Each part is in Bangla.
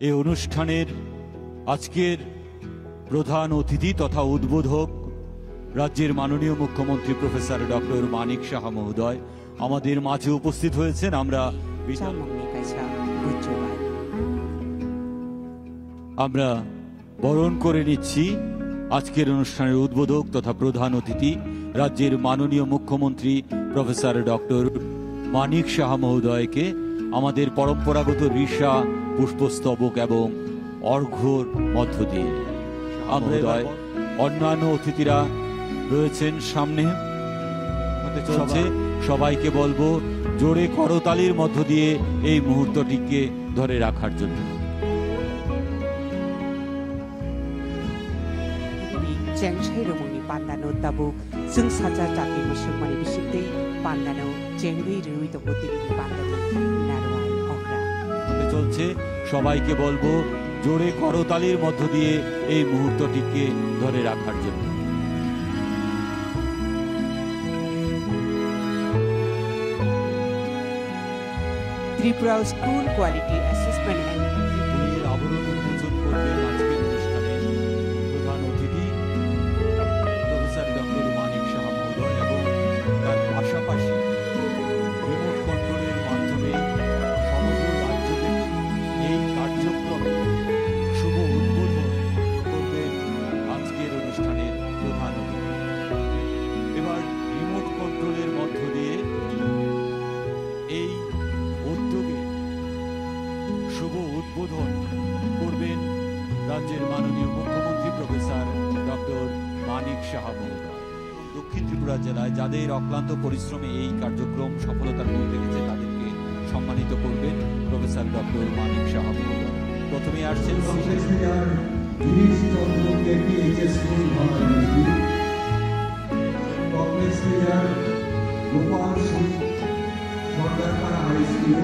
এই অনুষ্ঠানের আজকের প্রধান অতিথি তথা উদ্বোধক রাজ্যের মাননীয় মুখ্যমন্ত্রী প্রফেসর ডক্টর মানিক সাহা মহোদয় আমাদের মাঝে উপস্থিত হয়েছেন। আমরা বরণ করে নিচ্ছি আজকের অনুষ্ঠানের উদ্বোধক তথা প্রধান অতিথি রাজ্যের মাননীয় মুখ্যমন্ত্রী প্রফেসর ডক্টর মানিক সাহা মহোদয়কে আমাদের পরম্পরাগত ঋষা পুষ্পস্তবক এবং অর্ঘ্যর মধ্য দিয়ে। অন্যান্য অতিথিরা রয়েছেন সামনে, চলছে। সবাইকে বলবো জোরে করতালির মধ্য দিয়ে এই মুহূর্তটিকে ধরে রাখার জন্য। 쟁샤이로몽이 반나노 따부 승사자 자기 무슨만이 비식대 반나노 쟁의 르이도 못되는 반나노 나로아이 어그라 চলছে। সবাইকে বলবো জোরে করতালির মধ্য দিয়ে এই মুহূর্তটিকে ধরে রাখার জন্য। Tripura school quality assessment and রিভিউয়ের আবরণ উন্মোচন করবেন আজকের অনুষ্ঠানে প্রধান অতিথি প্রফেসর ডক্টর মানিক সাহা মহোদয় এবং তার পাশাপাশি রিমোট কন্ট্রোলের মাধ্যমে সমগ্র রাজ্যব্যাপী এই কার্যক্রমে শুভ উদ্বোধন করবেন আজকের অনুষ্ঠানের প্রধান অতিথি। এবার রিমোট কন্ট্রোলের মধ্য দিয়ে এই উদ্যোগে শুভ উদ্বোধন করবেন রাজ্যের মাননীয় মুখ্যমন্ত্রী প্রফেসর ডক্টর মানিক সাহা মহোদয়। দক্ষিণ ত্রিপুরা জেলায় যাদের অক্লান্ত পরিশ্রমে এই কার্যক্রম সফলতার মধ্যে রেখেছে তাদেরকে সম্মানিত করবেন প্রফেসর ডক্টর মানিক সাহা মহোদয়। প্রথমে আসছেন Sarkarpara high school,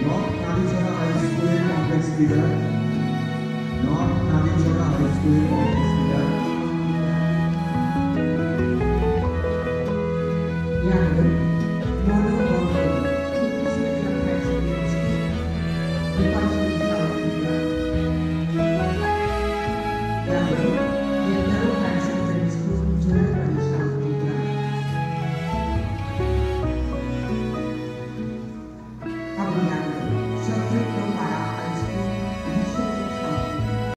north Nagichhara high স্কুলের complex leader, north Nagichhara high স্কুলের কমপ্লেক্স লিডার, yang